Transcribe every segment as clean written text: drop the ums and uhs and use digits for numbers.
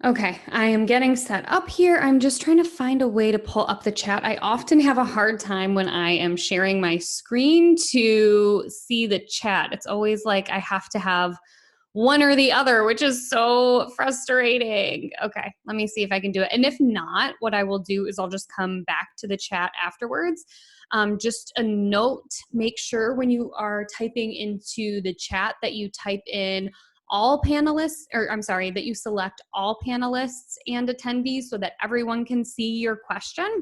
Okay, I am getting set up here. I'm just trying to find a way to pull up the chat. I often have a hard time when I am sharing my screen to see the chat. It's always like I have to have one or the other, which is so frustrating. Okay, let me see if I can do it. And if not, what I will do is I'll just come back to the chat afterwards. Just a note, make sure when you are typing into the chat that you type in all panelists, or I'm sorry, that you select all panelists and attendees so that everyone can see your question.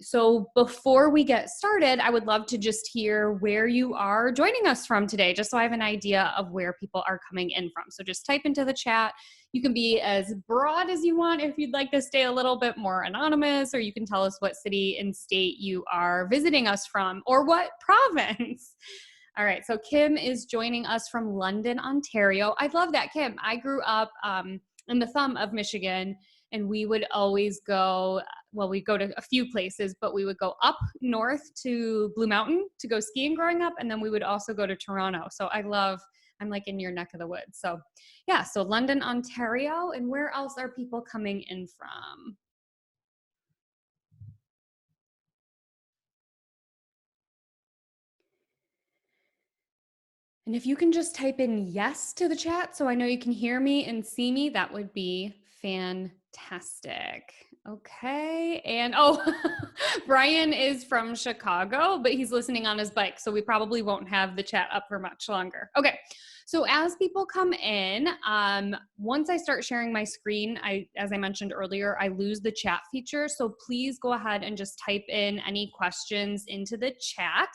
So before we get started, I would love to just hear where you are joining us from today, just so I have an idea of where people are coming in from. So just type into the chat. You can be as broad as you want if you'd like to stay a little bit more anonymous, or you can tell us what city and state you are visiting us from, or what province. All right, so Kim is joining us from London, Ontario. I love that, Kim. I grew up in the thumb of Michigan, and we would always go, well, we'd go to a few places, but we would go up north to Blue Mountain to go skiing growing up, and then we would also go to Toronto. So I'm like in your neck of the woods. So yeah, so London, Ontario, and where else are people coming in from? And if you can just type in yes to the chat so I know you can hear me and see me, that would be fantastic. Okay. And oh, Brian is from Chicago, but he's listening on his bike. So we probably won't have the chat up for much longer. Okay. So as people come in, once I start sharing my screen, as I mentioned earlier, I lose the chat feature. So please go ahead and just type in any questions into the chat.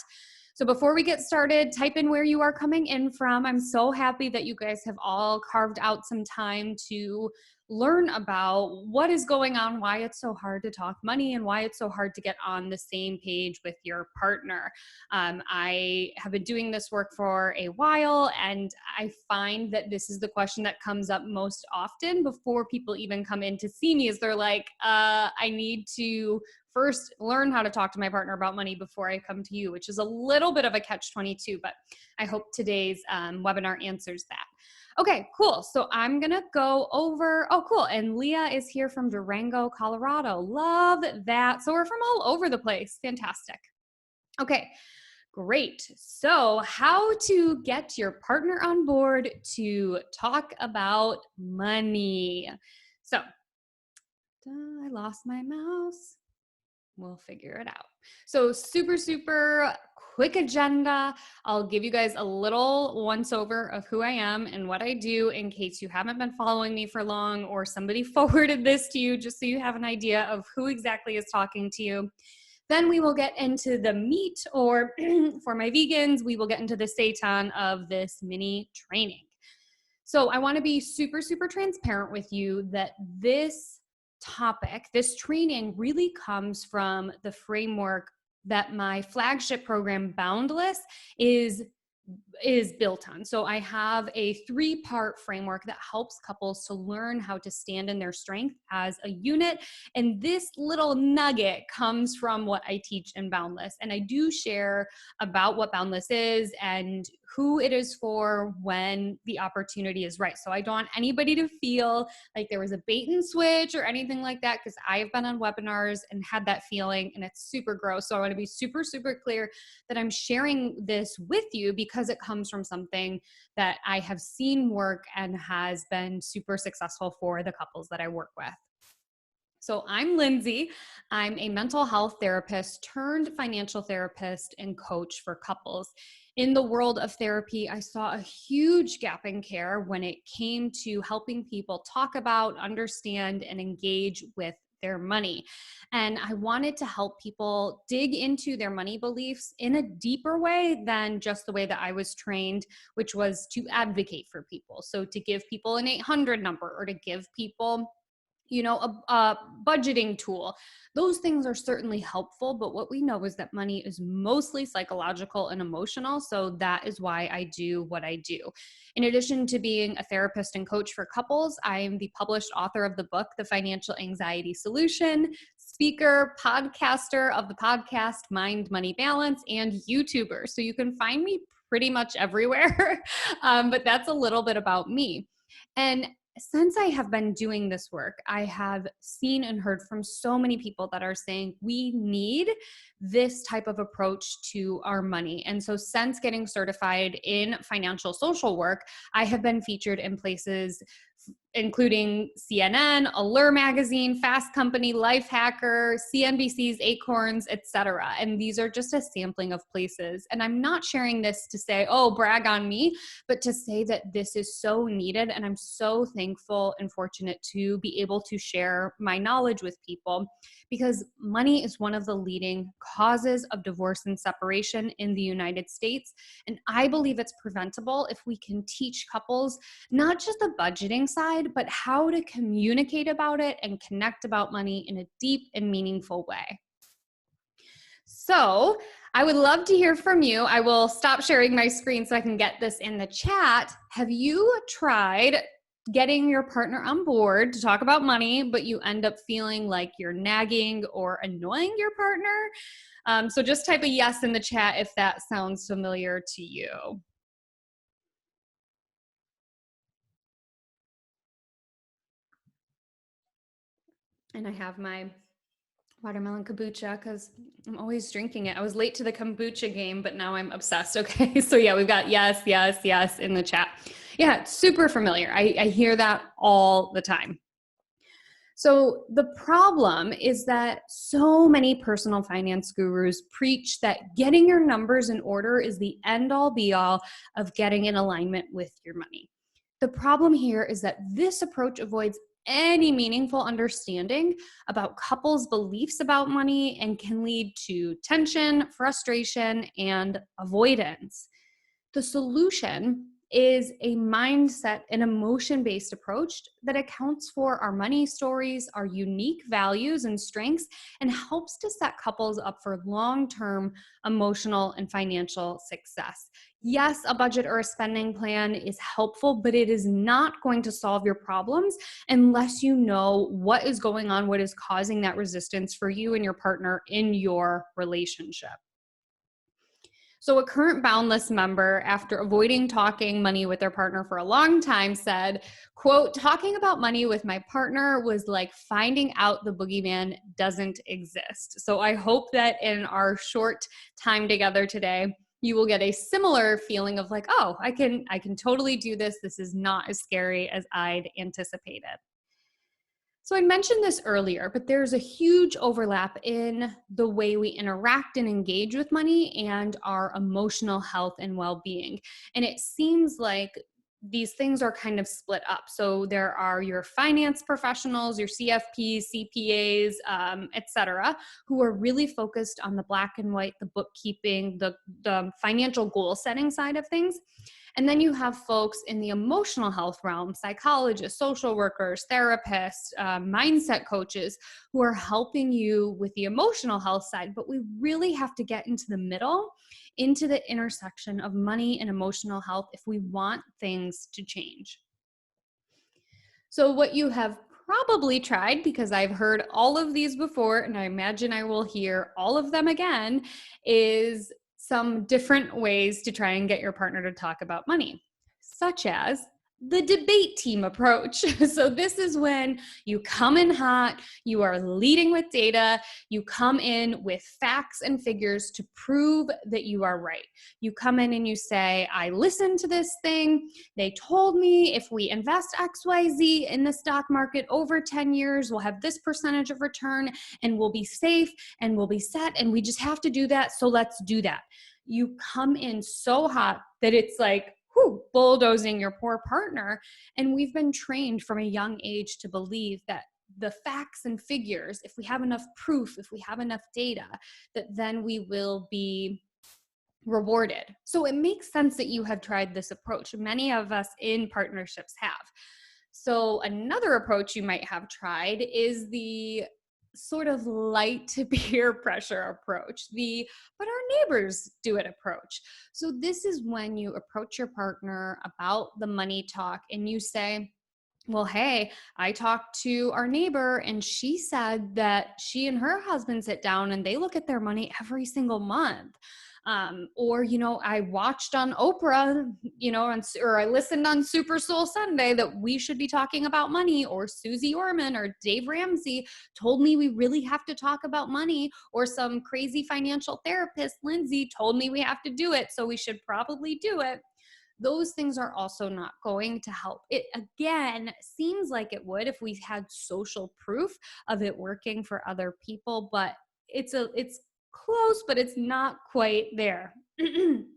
So before we get started, type in where you are coming in from. I'm so happy that you guys have all carved out some time to learn about what is going on, why it's so hard to talk money, and why it's so hard to get on the same page with your partner. I have been doing this work for a while, and I find that this is the question that comes up most often before people even come in to see me, is they're like, I need to first learn how to talk to my partner about money before I come to you, which is a little bit of a catch-22, but I hope today's webinar answers that. Okay, cool. So I'm gonna go over, oh cool, and Leah is here from Durango, Colorado. Love that. So we're from all over the place. Fantastic. Okay, great. So how to get your partner on board to talk about money. So, I lost my mouse. We'll figure it out. So super quick agenda. I'll give you guys a little once over of who I am and what I do in case you haven't been following me for long or somebody forwarded this to you, just so you have an idea of who exactly is talking to you. Then we will get into the meat, or for my vegans, we will get into the seitan of this mini training. So I want to be super transparent with you that this topic, this training really comes from the framework that my flagship program, Boundless, is built on. So I have a 3-part framework that helps couples to learn how to stand in their strength as a unit. And this little nugget comes from what I teach in Boundless. And I do share about what Boundless is and who it is for when the opportunity is right. So I don't want anybody to feel like there was a bait and switch or anything like that, because I've been on webinars and had that feeling, and it's super gross. So I want to be super clear that I'm sharing this with you because it comes from something that I have seen work and has been super successful for the couples that I work with. So I'm Lindsay. I'm a mental health therapist turned financial therapist and coach for couples. In the world of therapy, I saw a huge gap in care when it came to helping people talk about, understand, and engage with their money. And I wanted to help people dig into their money beliefs in a deeper way than just the way that I was trained, which was to advocate for people. So to give people an 800 number, or to give people a budgeting tool. Those things are certainly helpful, but what we know is that money is mostly psychological and emotional. So that is why I do what I do. In addition to being a therapist and coach for couples, I am the published author of the book, The Financial Anxiety Solution, speaker, podcaster of the podcast, Mind, Money, Balance, and YouTuber. So you can find me pretty much everywhere, but that's a little bit about me. And since I have been doing this work, I have seen and heard from so many people that are saying we need this type of approach to our money. And so since getting certified in financial social work, I have been featured in places including CNN, Allure Magazine, Fast Company, Life Hacker, CNBC's Acorns, etc. And these are just a sampling of places. And I'm not sharing this to say, oh, brag on me, but to say that this is so needed. And I'm so thankful and fortunate to be able to share my knowledge with people, because money is one of the leading causes of divorce and separation in the United States. And I believe it's preventable if we can teach couples not just the budgeting side, but how to communicate about it and connect about money in a deep and meaningful way. So I would love to hear from you. I will stop sharing my screen so I can get this in the chat. Have you tried getting your partner on board to talk about money, but you end up feeling like you're nagging or annoying your partner? So just type a yes in the chat if that sounds familiar to you. And I have my watermelon kombucha because I'm always drinking it. I was late to the kombucha game, but now I'm obsessed. Okay, so yeah, we've got yes, yes, yes in the chat. Yeah, it's super familiar. I hear that all the time. So the problem is that so many personal finance gurus preach that getting your numbers in order is the end all be all of getting in alignment with your money. The problem here is that this approach avoids any meaningful understanding about couples' beliefs about money and can lead to tension, frustration, and avoidance. The solution is a mindset and emotion-based approach that accounts for our money stories, our unique values and strengths, and helps to set couples up for long-term emotional and financial success. Yes, a budget or a spending plan is helpful, but it is not going to solve your problems unless you know what is going on, what is causing that resistance for you and your partner in your relationship. So a current Boundless member, after avoiding talking money with their partner for a long time, said, quote, talking about money with my partner was like finding out the boogeyman doesn't exist. So I hope that in our short time together today, you will get a similar feeling of like, oh, I can totally do this. This is not as scary as I'd anticipated. So I mentioned this earlier, but there's a huge overlap in the way we interact and engage with money and our emotional health and well-being. And it seems like these things are kind of split up. So there are your finance professionals, your CFPs, CPAs, etc., who are really focused on the black and white, the bookkeeping, the financial goal setting side of things. And then you have folks in the emotional health realm, psychologists, social workers, therapists, mindset coaches, who are helping you with the emotional health side. But we really have to get into the middle, into the intersection of money and emotional health if we want things to change. So what you have probably tried, because I've heard all of these before, and I imagine I will hear all of them again, is some different ways to try and get your partner to talk about money, such as the debate team approach. So this is when you come in hot, you are leading with data, you come in with facts and figures to prove that you are right. You come in and you say, I listened to this thing, they told me if we invest XYZ in the stock market over 10 years, we'll have this percentage of return and we'll be safe and we'll be set and we just have to do that, so let's do that. You come in so hot that it's like, bulldozing your poor partner. And we've been trained from a young age to believe that the facts and figures, if we have enough proof, if we have enough data, that then we will be rewarded. So it makes sense that you have tried this approach. Many of us in partnerships have. So another approach you might have tried is the sort of light peer pressure approach, but our neighbors do it approach. So this is when you approach your partner about the money talk and you say, well, hey, I talked to our neighbor and she said that she and her husband sit down and they look at their money every single month. Or, I watched on Oprah, or I listened on Super Soul Sunday that we should be talking about money, or Susie Orman or Dave Ramsey told me we really have to talk about money, or some crazy financial therapist, Lindsay, told me we have to do it, so we should probably do it. Those things are also not going to help. It, again, seems like it would if we had social proof of it working for other people, but it's close, but it's not quite there. And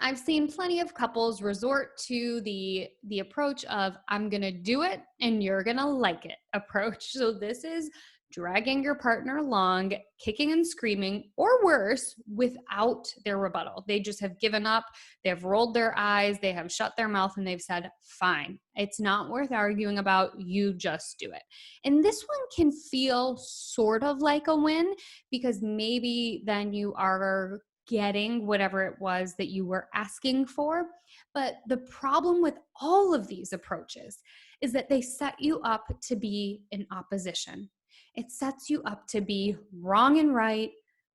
I've seen plenty of couples resort to the approach of I'm going to do it and you're going to like it approach. So this is dragging your partner along, kicking and screaming, or worse, without their rebuttal. They just have given up. They have rolled their eyes. They have shut their mouth and they've said, fine, it's not worth arguing about. You just do it. And this one can feel sort of like a win because maybe then you are getting whatever it was that you were asking for. But the problem with all of these approaches is that they set you up to be in opposition. It sets you up to be wrong and right,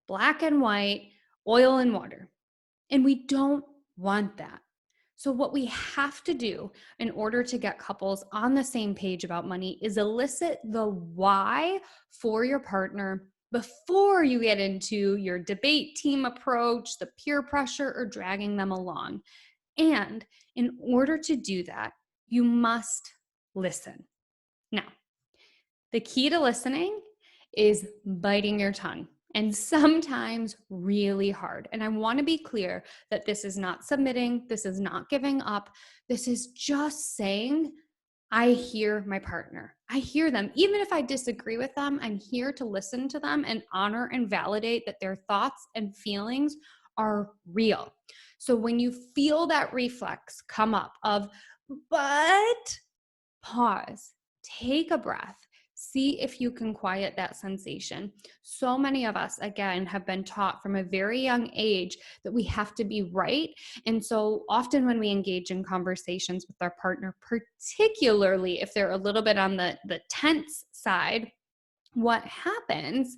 black and white, oil and water. And we don't want that. So what we have to do in order to get couples on the same page about money is elicit the why for your partner before you get into your debate team approach, the peer pressure, or dragging them along. And in order to do that, you must listen. Now, the key to listening is biting your tongue, and sometimes really hard. And I want to be clear that this is not submitting, this is not giving up, this is just saying, I hear my partner. I hear them. Even if I disagree with them, I'm here to listen to them and honor and validate that their thoughts and feelings are real. So when you feel that reflex come up of, but pause, take a breath, see if you can quiet that sensation. So many of us, again, have been taught from a very young age that we have to be right. And so often when we engage in conversations with our partner, particularly if they're a little bit on the tense side, what happens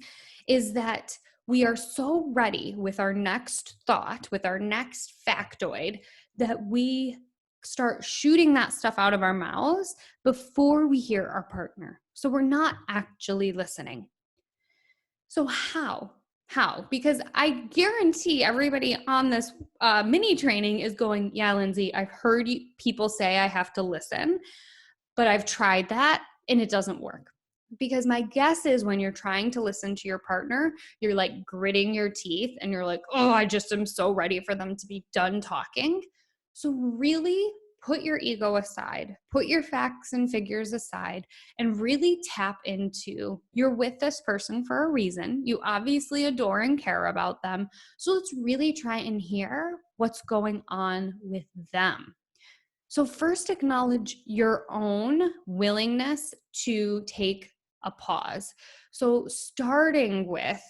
is that we are so ready with our next thought, with our next factoid, that we start shooting that stuff out of our mouths before we hear our partner. So we're not actually listening. So how? Because I guarantee everybody on this mini training is going, yeah, Lindsay, I've heard people say I have to listen, but I've tried that and it doesn't work. Because my guess is when you're trying to listen to your partner, you're like gritting your teeth and you're like, oh, I just am so ready for them to be done talking. So really put your ego aside, put your facts and figures aside, and really tap into, you're with this person for a reason. You obviously adore and care about them. So let's really try and hear what's going on with them. So first, acknowledge your own willingness to take a pause. So starting with,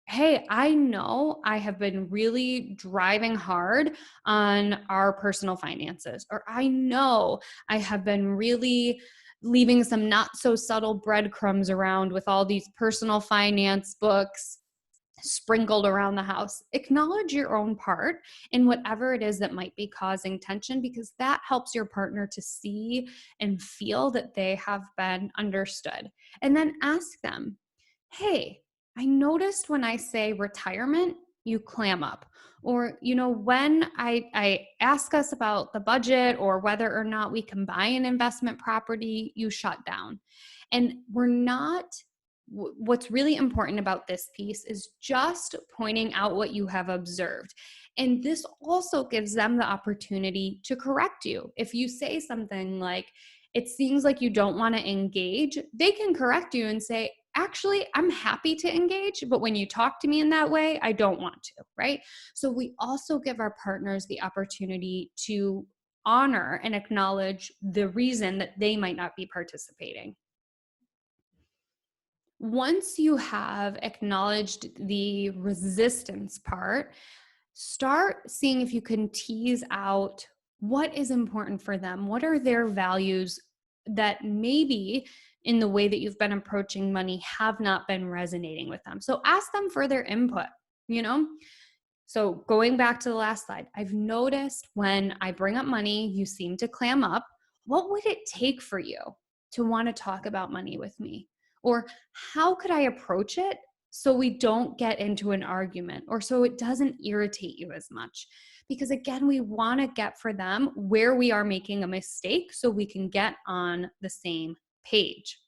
hey, I know I have been really driving hard on our personal finances, or I know I have been really leaving some not so subtle breadcrumbs around with all these personal finance books sprinkled around the house. Acknowledge your own part in whatever it is that might be causing tension, because that helps your partner to see and feel that they have been understood. And then ask them, hey, I noticed when I say retirement, you clam up. Or, when I ask us about the budget or whether or not we can buy an investment property, you shut down. And what's really important about this piece is just pointing out what you have observed. And this also gives them the opportunity to correct you. If you say something like, it seems like you don't want to engage, they can correct you and say, actually, I'm happy to engage, but when you talk to me in that way, I don't want to, right? So we also give our partners the opportunity to honor and acknowledge the reason that they might not be participating. Once you have acknowledged the resistance part, start seeing if you can tease out what is important for them. What are their values that maybe in the way that you've been approaching money have not been resonating with them? So ask them for their input. you know? So going back to the last slide, I've noticed when I bring up money, you seem to clam up. What would it take for you to want to talk about money with me? Or how could I approach it so we don't get into an argument or so it doesn't irritate you as much? Because again, we want to get for them where we are making a mistake so we can get on the same page.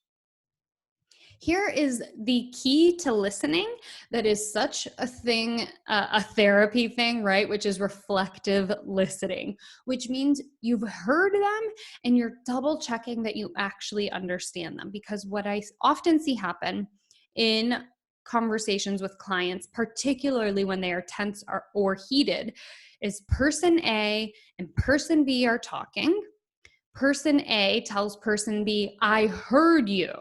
Here is the key to listening that is such a thing, a therapy thing, right? Which is reflective listening, which means you've heard them and you're double checking that you actually understand them. Because what I often see happen in conversations with clients, particularly when they are tense or heated, is person A and person B are talking. Person A tells person B, I heard you,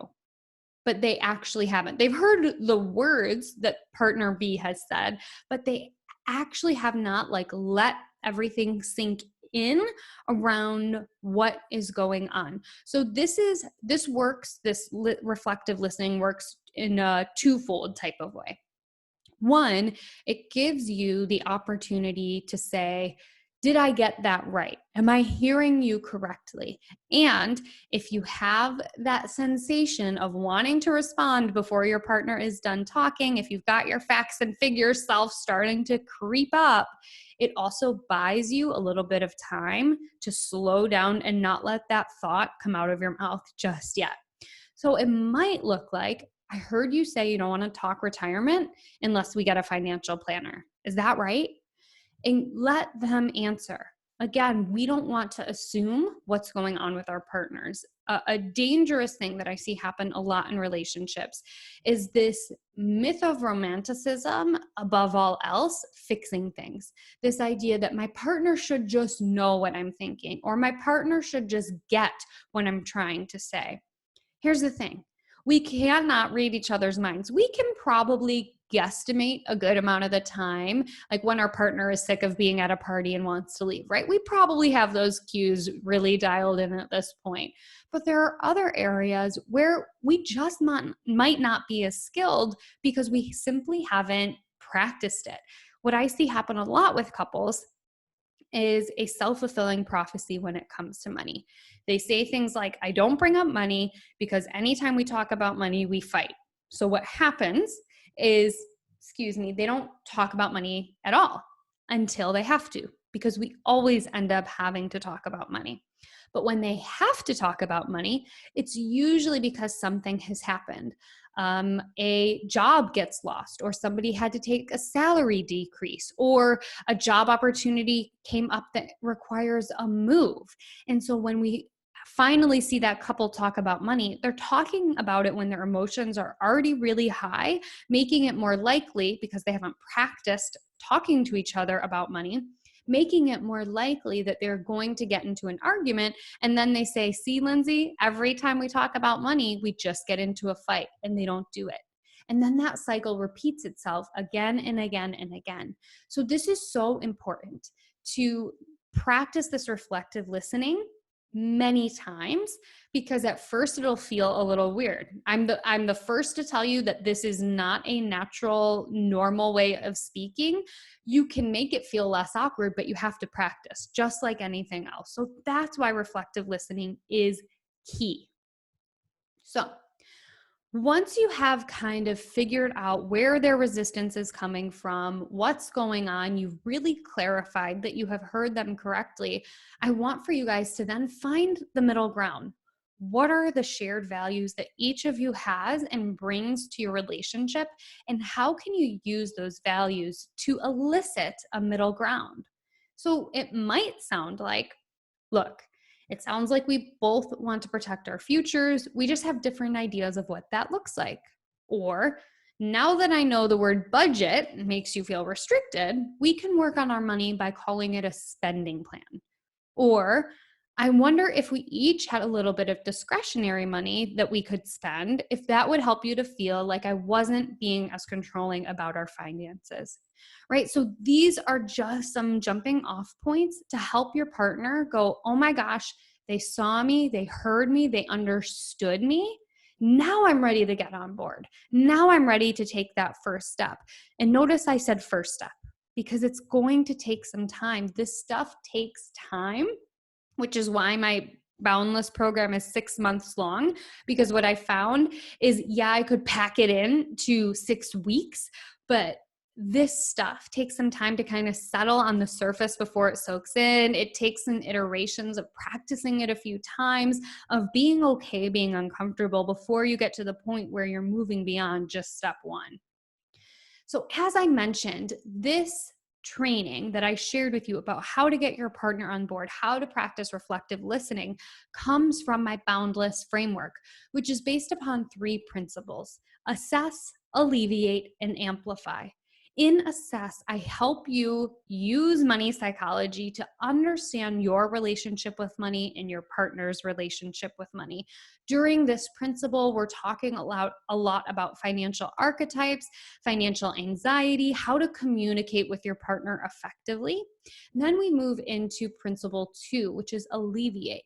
but they actually haven't. They've heard the words that partner B has said, but they actually have not let everything sink in around what is going on. So this works, reflective listening works in a twofold type of way. One, it gives you the opportunity to say, did I get that right? Am I hearing you correctly? And if you have that sensation of wanting to respond before your partner is done talking, if you've got your facts and figures self starting to creep up, it also buys you a little bit of time to slow down and not let that thought come out of your mouth just yet. So it might look like, I heard you say you don't want to talk retirement unless we get a financial planner. Is that right? And let them answer. Again, we don't want to assume what's going on with our partners. A dangerous thing that I see happen a lot in relationships is this myth of romanticism, above all else, fixing things. This idea that my partner should just know what I'm thinking, or my partner should just get what I'm trying to say. Here's the thing. We cannot read each other's minds. We can probably guesstimate a good amount of the time, like when our partner is sick of being at a party and wants to leave, right? We probably have those cues really dialed in at this point. But there are other areas where we just might not be as skilled because we simply haven't practiced it. What I see happen a lot with couples is a self-fulfilling prophecy when it comes to money. They say things like, I don't bring up money because anytime we talk about money, we fight. So what happens is, they don't talk about money at all until they have to, because we always end up having to talk about money. But when they have to talk about money, it's usually because something has happened. A job gets lost, or somebody had to take a salary decrease, or a job opportunity came up that requires a move. And so when we finally see that couple talk about money, they're talking about it when their emotions are already really high, making it more likely, because they haven't practiced talking to each other about money, making it more likely that they're going to get into an argument. And then they say, see, Lindsay, every time we talk about money, we just get into a fight, and they don't do it. And then that cycle repeats itself again and again and again. So this is so important to practice this reflective listening many times, because at first it'll feel a little weird. I'm the first to tell you that this is not a natural, normal way of speaking. You can make it feel less awkward, but you have to practice, just like anything else. So that's why reflective listening is key. So once you have kind of figured out where their resistance is coming from, what's going on, you've really clarified that you have heard them correctly, I want for you guys to then find the middle ground. What are the shared values that each of you has and brings to your relationship? And how can you use those values to elicit a middle ground? So it might sound like, look, it sounds like we both want to protect our futures. We just have different ideas of what that looks like. Or, now that I know the word budget makes you feel restricted, we can work on our money by calling it a spending plan. Or, I wonder if we each had a little bit of discretionary money that we could spend, if that would help you to feel like I wasn't being as controlling about our finances. Right? So these are just some jumping off points to help your partner go, oh my gosh, they saw me, they heard me, they understood me. Now I'm ready to get on board. Now I'm ready to take that first step. And notice I said first step because it's going to take some time. This stuff takes time, which is why my Boundless program is 6 months long, because what I found is, yeah, I could pack it in to 6 weeks, but this stuff takes some time to kind of settle on the surface before it soaks in. It takes some iterations of practicing it a few times, of being okay, being uncomfortable before you get to the point where you're moving beyond just step one. So, as I mentioned, this training that I shared with you about how to get your partner on board, how to practice reflective listening, comes from my Boundless framework, which is based upon 3 principles: assess, alleviate, and amplify. In assess, I help you use money psychology to understand your relationship with money and your partner's relationship with money. During this principle, we're talking a lot about financial archetypes, financial anxiety, how to communicate with your partner effectively. And then we move into principle 2, which is alleviate.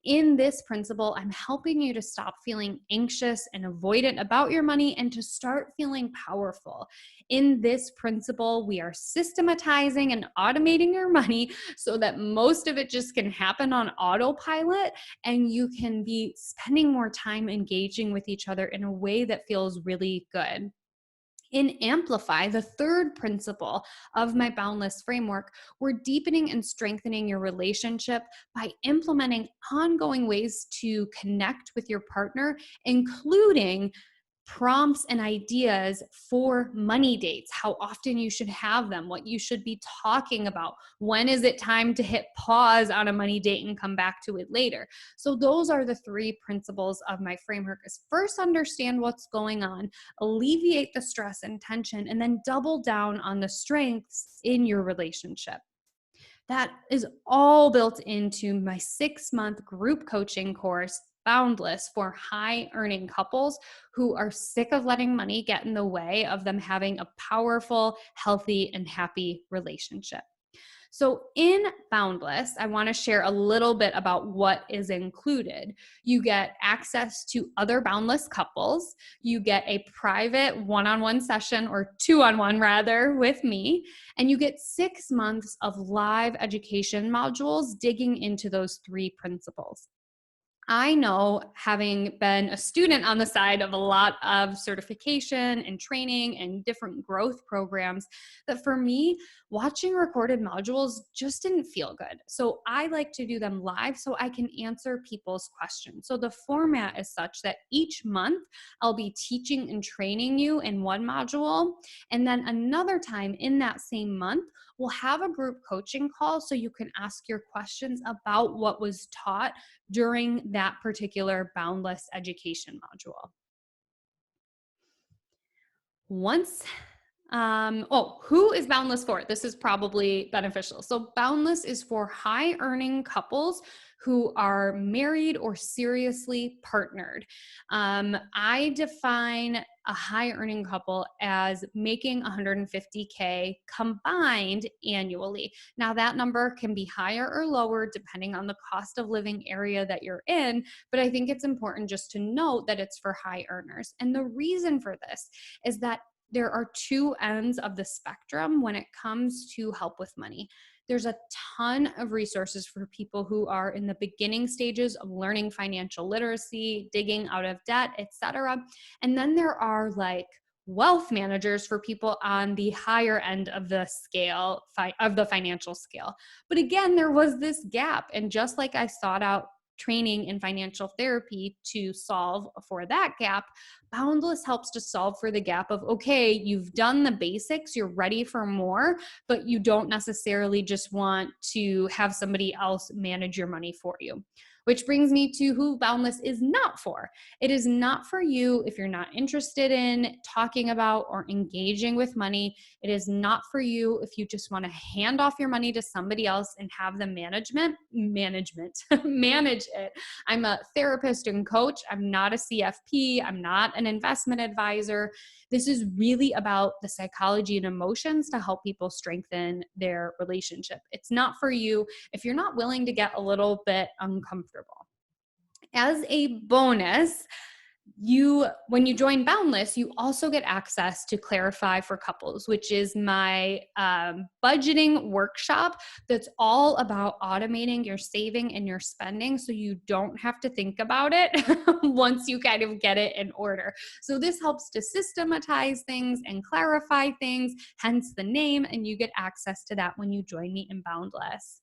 In this principle, I'm helping you to stop feeling anxious and avoidant about your money and to start feeling powerful. In this principle, we are systematizing and automating your money so that most of it just can happen on autopilot and you can be spending more time engaging with each other in a way that feels really good. In Amplify, the third principle of my Boundless framework, we're deepening and strengthening your relationship by implementing ongoing ways to connect with your partner, including prompts and ideas for money dates, how often you should have them, what you should be talking about, when is it time to hit pause on a money date and come back to it later. So those are the 3 principles of my framework: is first understand what's going on, alleviate the stress and tension, and then double down on the strengths in your relationship. That is all built into my 6-month group coaching course, Boundless, for high earning couples who are sick of letting money get in the way of them having a powerful, healthy, and happy relationship. So in Boundless, I want to share a little bit about what is included. You get access to other Boundless couples. You get a private one-on-one session, or two-on-one rather, with me. And you get 6 months of live education modules digging into those 3 principles. I know, having been a student on the side of a lot of certification and training and different growth programs, that for me, watching recorded modules just didn't feel good. So I like to do them live so I can answer people's questions. So the format is such that each month I'll be teaching and training you in one module. And then another time in that same month, we'll have a group coaching call so you can ask your questions about what was taught during that particular Boundless education module. Who is Boundless for? This is probably beneficial. So Boundless is for high earning couples who are married or seriously partnered. I define a high earning couple as making 150K combined annually. Now that number can be higher or lower depending on the cost of living area that you're in, but I think it's important just to note that it's for high earners. And the reason for this is that there are 2 ends of the spectrum when it comes to help with money. There's a ton of resources for people who are in the beginning stages of learning financial literacy, digging out of debt, etc. And then there are like wealth managers for people on the higher end of the scale, of the financial scale. But again, there was this gap. And just like I sought out training in financial therapy to solve for that gap, Boundless helps to solve for the gap of, okay, you've done the basics, you're ready for more, but you don't necessarily just want to have somebody else manage your money for you. Which brings me to who Boundless is not for. It is not for you if you're not interested in talking about or engaging with money. It is not for you if you just want to hand off your money to somebody else and have them manage it. I'm a therapist and coach. I'm not a CFP. I'm not an investment advisor. This is really about the psychology and emotions to help people strengthen their relationship. It's not for you if you're not willing to get a little bit uncomfortable. As a bonus, when you join Boundless, you also get access to Clarify for Couples, which is my budgeting workshop that's all about automating your saving and your spending so you don't have to think about it once you kind of get it in order. So this helps to systematize things and clarify things, hence the name, and you get access to that when you join me in Boundless.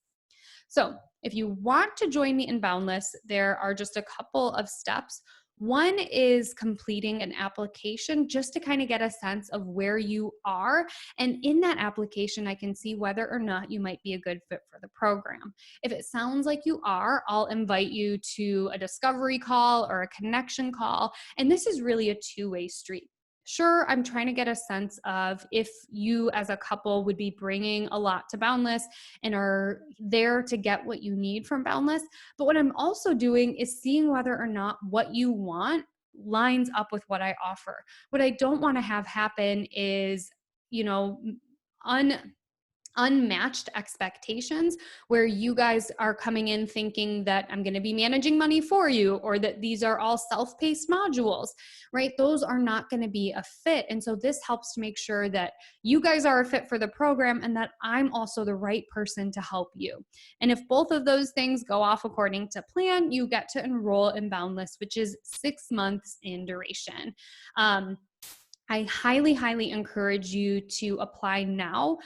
So if you want to join me in Boundless, there are just a couple of steps. One is completing an application just to kind of get a sense of where you are. And in that application, I can see whether or not you might be a good fit for the program. If it sounds like you are, I'll invite you to a discovery call or a connection call. And this is really a two-way street. Sure, I'm trying to get a sense of if you as a couple would be bringing a lot to Boundless and are there to get what you need from Boundless. But what I'm also doing is seeing whether or not what you want lines up with what I offer. What I don't want to have happen is, unmatched expectations where you guys are coming in thinking that I'm going to be managing money for you or that these are all self-paced modules, right? Those are not going to be a fit. And so this helps to make sure that you guys are a fit for the program and that I'm also the right person to help you. And if both of those things go off according to plan, you get to enroll in Boundless, which is 6 months in duration. I highly, highly encourage you to apply now.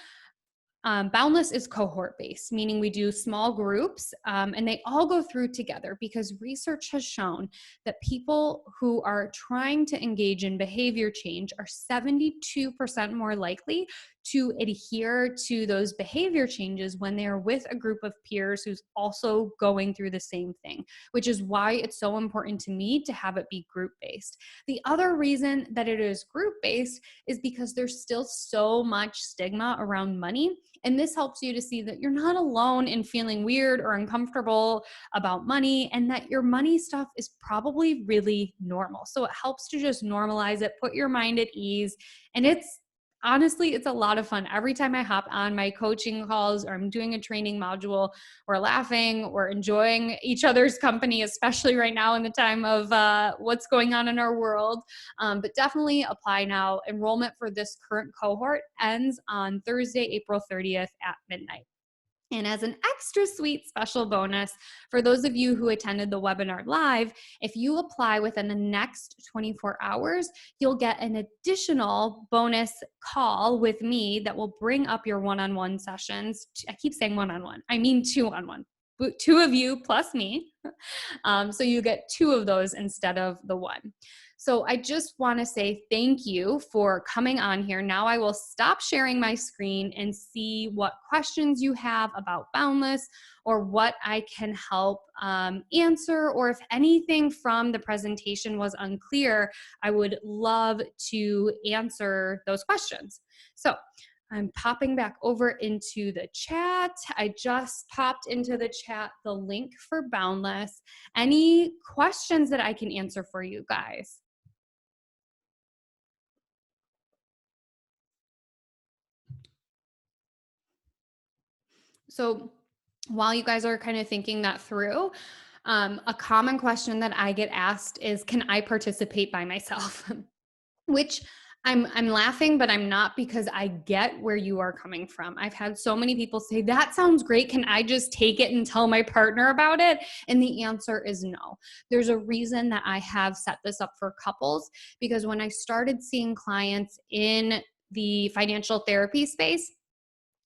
Boundless is cohort-based, meaning we do small groups and they all go through together because research has shown that people who are trying to engage in behavior change are 72% more likely to adhere to those behavior changes when they are with a group of peers who's also going through the same thing, which is why it's so important to me to have it be group-based. The other reason that it is group-based is because there's still so much stigma around money. And this helps you to see that you're not alone in feeling weird or uncomfortable about money and that your money stuff is probably really normal. So it helps to just normalize it, put your mind at ease. And honestly, it's a lot of fun. Every time I hop on my coaching calls or I'm doing a training module, we're laughing, we're enjoying each other's company, especially right now in the time of what's going on in our world. But definitely apply now. Enrollment for this current cohort ends on Thursday, April 30th at midnight. And as an extra sweet special bonus, for those of you who attended the webinar live, if you apply within the next 24 hours, you'll get an additional bonus call with me that will bring up your one-on-one sessions. I keep saying one-on-one, I mean two-on-one. 2 of you plus me. So you get 2 of those instead of the 1. So I just want to say thank you for coming on here. Now I will stop sharing my screen and see what questions you have about Boundless or what I can help answer, or if anything from the presentation was unclear, I would love to answer those questions. So I'm popping back over into the chat. I just popped into the chat the link for Boundless. Any questions that I can answer for you guys? So while you guys are kind of thinking that through, a common question that I get asked is, can I participate by myself? Which I'm laughing, but I'm not, because I get where you are coming from. I've had so many people say, that sounds great. Can I just take it and tell my partner about it? And the answer is no. There's a reason that I have set this up for couples, because when I started seeing clients in the financial therapy space,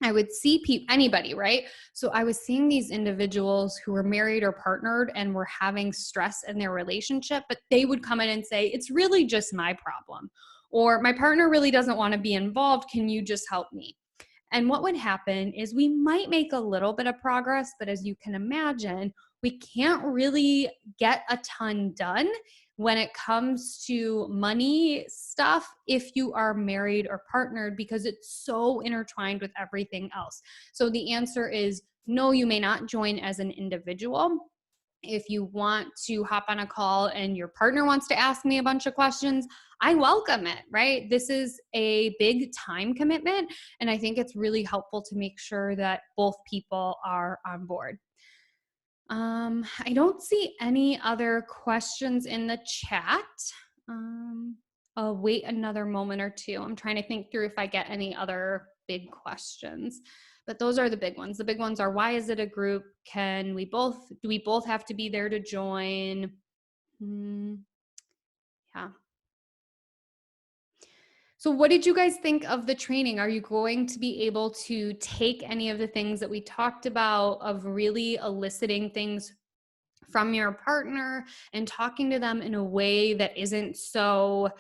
I would see anybody, right? So I was seeing these individuals who were married or partnered and were having stress in their relationship, but they would come in and say, it's really just my problem, or my partner really doesn't want to be involved. Can you just help me? And what would happen is we might make a little bit of progress, but as you can imagine, we can't really get a ton done when it comes to money stuff if you are married or partnered, because it's so intertwined with everything else. So the answer is no, you may not join as an individual. If you want to hop on a call and your partner wants to ask me a bunch of questions, I welcome it, right? This is a big time commitment, and I think it's really helpful to make sure that both people are on board. I don't see any other questions in the chat. I'll wait another moment or two. I'm trying to think through if I get any other big questions. But those are the big ones. The big ones are, why is it a group? Do we both have to be there to join? Yeah. So what did you guys think of the training? Are you going to be able to take any of the things that we talked about of really eliciting things from your partner and talking to them in a way that isn't so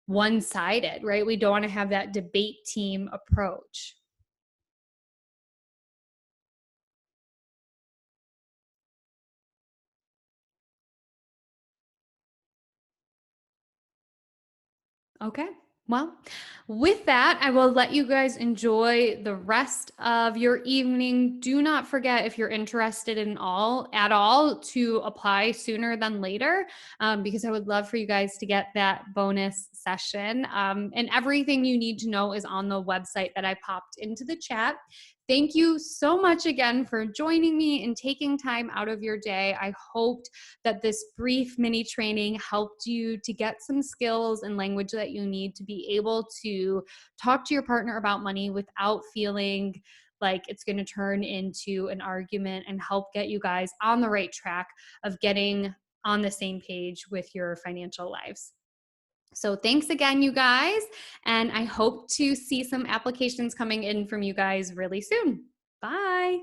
one-sided, right? We don't want to have that debate team approach. Okay. Well, with that, I will let you guys enjoy the rest of your evening. Do not forget, if you're interested at all, to apply sooner than later, because I would love for you guys to get that bonus session. And everything you need to know is on the website that I popped into the chat. Thank you so much again for joining me and taking time out of your day. I hoped that this brief mini training helped you to get some skills and language that you need to be able to talk to your partner about money without feeling like it's going to turn into an argument, and help get you guys on the right track of getting on the same page with your financial lives. So thanks again, you guys, and I hope to see some applications coming in from you guys really soon. Bye.